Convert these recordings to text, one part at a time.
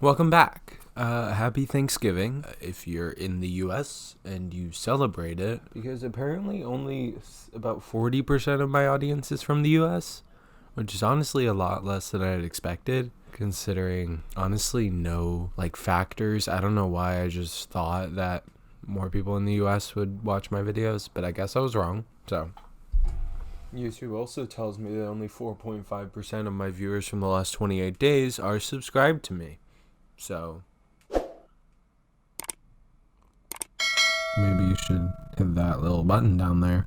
Welcome back. Happy Thanksgiving if you're in the US and you celebrate it, because apparently only about 40% of my audience is from the US, which is honestly a lot less than I had expected, considering honestly no factors. I don't know why I just thought that more people in the US would watch my videos, but I guess I was wrong. So YouTube also tells me that only 4.5% of my viewers from the last 28 days are subscribed to me. So maybe you should hit that little button down there.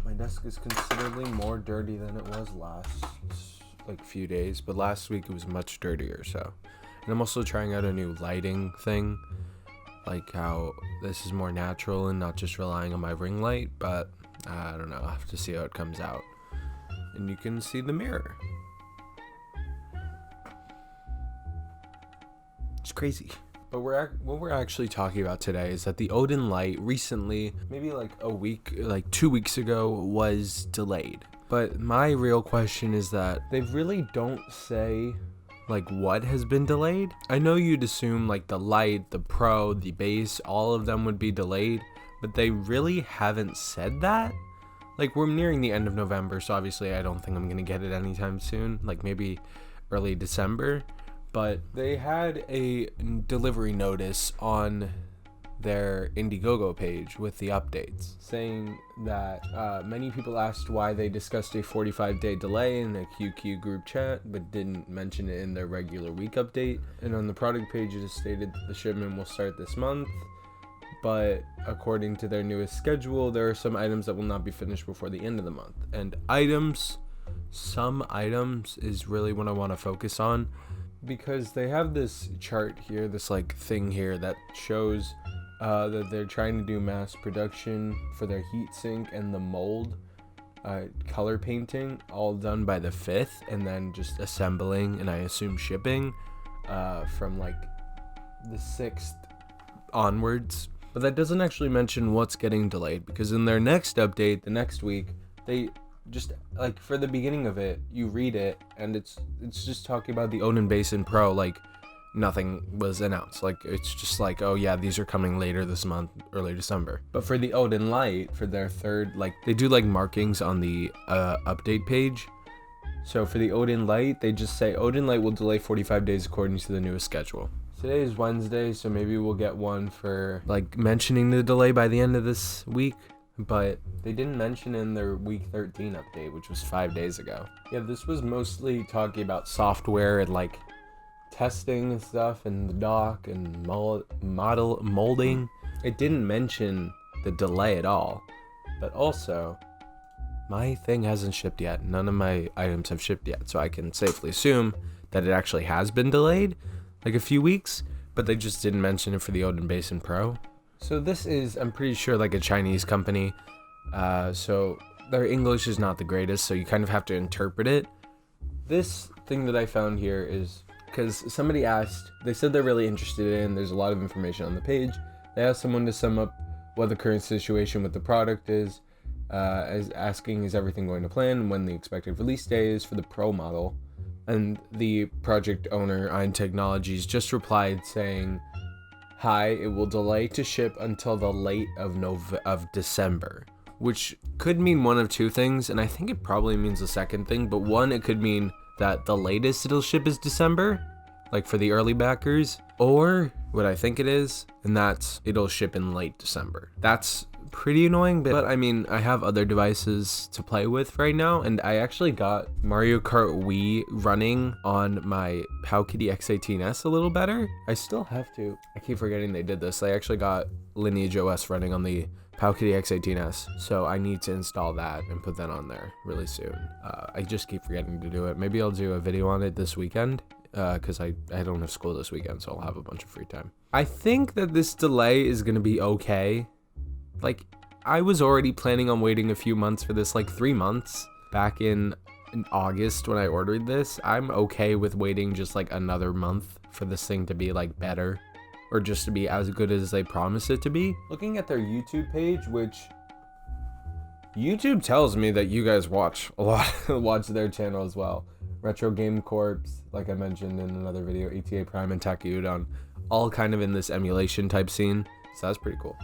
My desk is considerably more dirty than it was last few days, but last week it was much dirtier. So, and I'm also trying out a new lighting thing, like how this is more natural and not just relying on my ring light, but I don't know, I'll have to see how it comes out. And you can see the mirror. It's crazy. But what we're actually talking about today is that the Odin Light recently, maybe a week, 2 weeks ago, was delayed. But my real question is that they really don't say what has been delayed. I know you'd assume the Light, the Pro, the Base, all of them would be delayed, but they really haven't said that. We're nearing the end of November, so obviously I don't think I'm gonna get it anytime soon, maybe early December. But they had a delivery notice on their Indiegogo page with the updates, saying that many people asked why they discussed a 45-day delay in a QQ group chat, but didn't mention it in their regular week update. And on the product page, it is stated that the shipment will start this month, but according to their newest schedule, there are some items that will not be finished before the end of the month. And some items is really what I want to focus on, because they have this chart here, this thing here that shows that they're trying to do mass production for their heatsink and the mold color painting, all done by the 5th, and then just assembling and I assume shipping from the 6th onwards. But that doesn't actually mention what's getting delayed, because in their next update, the next week, they just for the beginning of it, you read it and it's just talking about the Odin Basin Pro, nothing was announced. It's just oh yeah, these are coming later this month, early December. But for the Odin Light, for their third, they do markings on the update page. So for the Odin Light, they just say Odin Light will delay 45 days according to the newest schedule. Today is Wednesday, so maybe we'll get one for mentioning the delay by the end of this week. But they didn't mention in their week 13 update, which was 5 days ago. Yeah, this was mostly talking about software and testing and stuff, and the dock and model molding. It didn't mention the delay at all. But also, my thing hasn't shipped yet. None of my items have shipped yet, so I can safely assume that it actually has been delayed a few weeks, but they just didn't mention it for the Odin Basin Pro. So this is, I'm pretty sure, a Chinese company, so their English is not the greatest, so you kind of have to interpret it. This thing that I found here is because somebody asked, they said they're really interested in, there's a lot of information on the page. They asked someone to sum up what the current situation with the product is, as asking is everything going to plan, when the expected release day is for the Pro model. And the project owner, Ein Technologies, just replied saying, "Hi, it will delay to ship until the late of December," which could mean one of two things, and I think it probably means the second thing. But one, it could mean that the latest it'll ship is December, for the early backers, or what I think it is, and that's it'll ship in late December. That's pretty annoying, but I mean, I have other devices to play with right now, and I actually got Mario Kart Wii running on my Powkiddy X18S a little better. I still have to. I keep forgetting they did this. They actually got Lineage OS running on the Powkiddy X18S, so I need to install that and put that on there really soon. I just keep forgetting to do it. Maybe I'll do a video on it this weekend, because I don't have school this weekend, so I'll have a bunch of free time. I think that this delay is gonna be okay. I was already planning on waiting a few months for this, 3 months back in August when I ordered this. I'm okay with waiting just another month for this thing to be better, or just to be as good as they promise it to be. Looking at their YouTube page, which YouTube tells me that you guys watch a lot, watch their channel as well. Retro Game Corps, like I mentioned in another video, ETA Prime and Takayudon, all kind of in this emulation type scene. So that's pretty cool.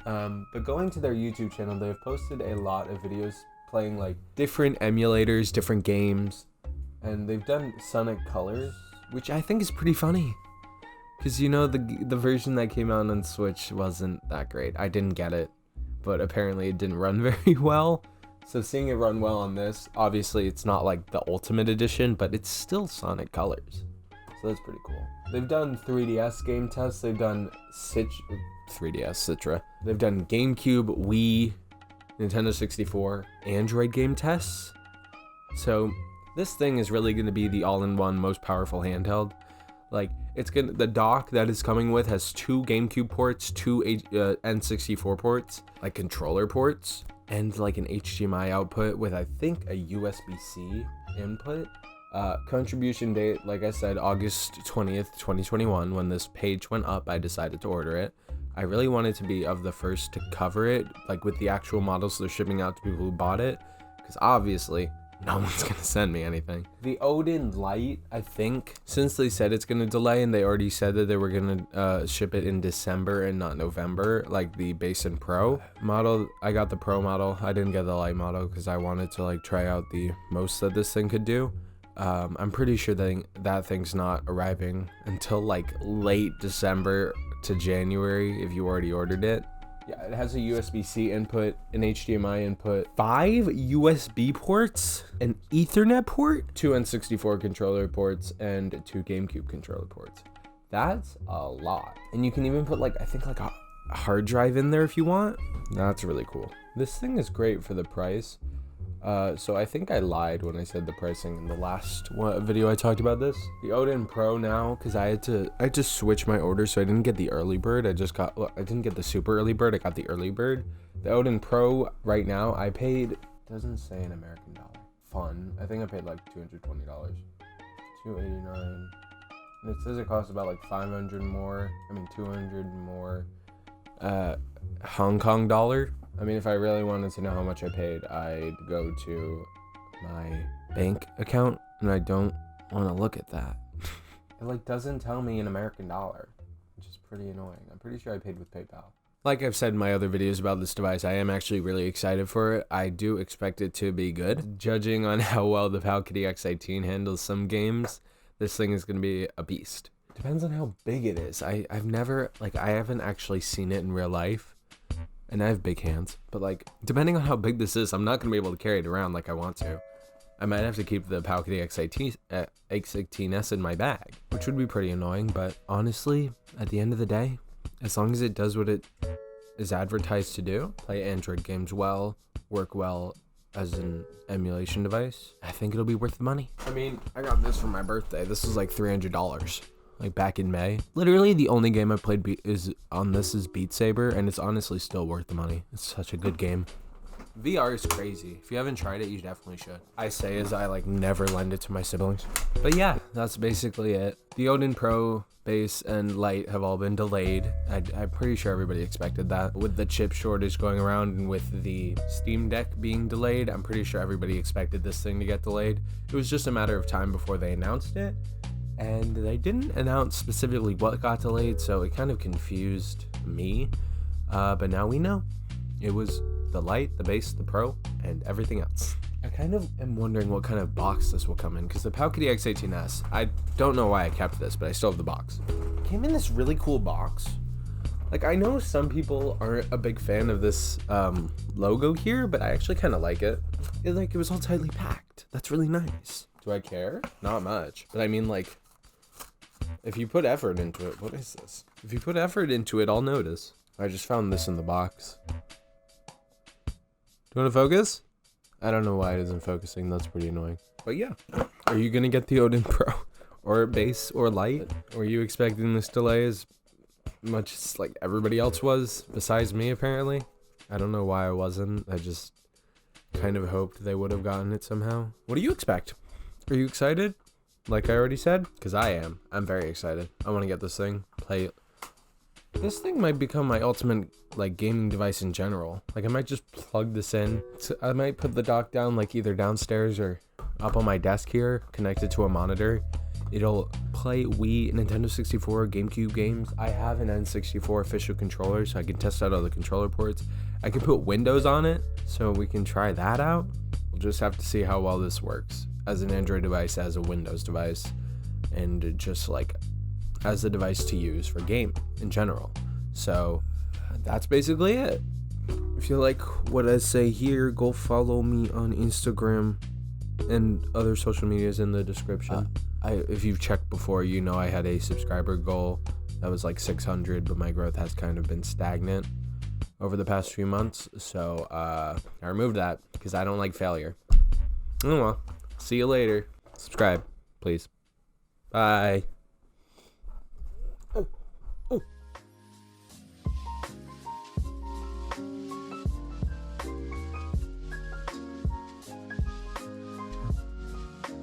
But going to their YouTube channel, they've posted a lot of videos playing like different emulators, different games, and they've done Sonic Colors, which I think is pretty funny. Because, you know, the version that came out on Switch wasn't that great. I didn't get it, but apparently it didn't run very well. So seeing it run well on this, obviously it's not like the Ultimate Edition, but it's still Sonic Colors. So that's pretty cool. They've done 3DS game tests. They've done 3DS Citra. They've done GameCube, Wii, Nintendo 64, Android game tests. So this thing is really going to be the all-in-one most powerful handheld. Like, the dock that it's coming with has 2 GameCube ports, 2 N64 ports, like controller ports, and like an HDMI output with, I think, a USB-C input. Contribution date, like I said, August 20th, 2021. When this page went up, I decided to order it. I really wanted to be of the first to cover it, like with the actual models they're shipping out to people who bought it, because obviously no one's gonna send me anything. The Odin Light, I think, since they said it's gonna delay and they already said that they were gonna ship it in December and not November, like the base and pro model, I got the pro model. I didn't get the light model because I wanted to like try out the most that this thing could do. I'm pretty sure that thing's not arriving until like late December to January if you already ordered it. Yeah, it has a USB-C input, an HDMI input, 5 USB ports, an Ethernet port, 2 N64 controller ports, and 2 GameCube controller ports. That's a lot. And you can even put like, I think like a hard drive in there if you want. That's really cool. This thing is great for the price. So I think I lied when I said the pricing in the last video I talked about this. The Odin Pro now, because I had to switch my order, so I didn't get the early bird. I didn't get the super early bird. I got the early bird. The Odin Pro right now, I paid, doesn't say an American dollar. Fun. I think I paid like $220. $289. And it says it costs about like 200 more Hong Kong dollar. I mean, if I really wanted to know how much I paid, I'd go to my bank account, and I don't want to look at that. It like doesn't tell me an American dollar, which is pretty annoying. I'm pretty sure I paid with PayPal. Like I've said in my other videos about this device, I am actually really excited for it. I do expect it to be good. Judging on how well the Palkity X18 handles some games, this thing is going to be a beast. Depends on how big it is. I haven't actually seen it in real life. And I have big hands, but like, depending on how big this is, I'm not going to be able to carry it around like I want to. I might have to keep the Palkity X18S in my bag, which would be pretty annoying, but honestly, at the end of the day, as long as it does what it is advertised to do, play Android games well, work well as an emulation device, I think it'll be worth the money. I mean, I got this for my birthday. This was like $300. Like back in May. Literally the only game I played is Beat Saber, and it's honestly still worth the money. It's such a good game. VR is crazy. If you haven't tried it, you definitely should. I say as I like never lend it to my siblings. But yeah, that's basically it. The Odin Pro, Base, and Lite have all been delayed. I'm pretty sure everybody expected that. With the chip shortage going around and with the Steam Deck being delayed, I'm pretty sure everybody expected this thing to get delayed. It was just a matter of time before they announced it. And they didn't announce specifically what got delayed, so it kind of confused me. But now we know. It was the Lite, the Base, the Pro, and everything else. I kind of am wondering what kind of box this will come in, because the Palkity X18S, I don't know why I kept this, but I still have the box. It came in this really cool box. Like, I know some people aren't a big fan of this logo here, but I actually kind of like it. It was all tightly packed. That's really nice. Do I care? Not much. But I mean, like, if you put effort into it, what is this? If you put effort into it, I'll notice. I just found this in the box. Do you want to focus? I don't know why it isn't focusing. That's pretty annoying. But yeah. Are you going to get the Odin Pro? Or Base or Lite? Were you expecting this delay as much as like everybody else was? Besides me, apparently. I don't know why I wasn't. I just kind of hoped they would have gotten it somehow. What do you expect? Are you excited? Like I already said? Because I am. I'm very excited. I want to get this thing. Play This thing might become my ultimate like gaming device in general. Like I might just plug this in. I might put the dock down like either downstairs or up on my desk here, connected to a monitor. It'll play Wii, Nintendo 64, GameCube games. I have an N64 official controller, so I can test out all the controller ports. I can put Windows on it, so we can try that out. We'll just have to see how well this works as an Android device, as a Windows device, and just like as a device to use for game in general. So that's basically it. If you like what I say here, go follow me on Instagram and other social medias in the description. If you've checked before, you know I had a subscriber goal that was like 600, but my growth has kind of been stagnant over the past few months. So I removed that because I don't like failure. Oh well. See you later. Subscribe, please. Bye.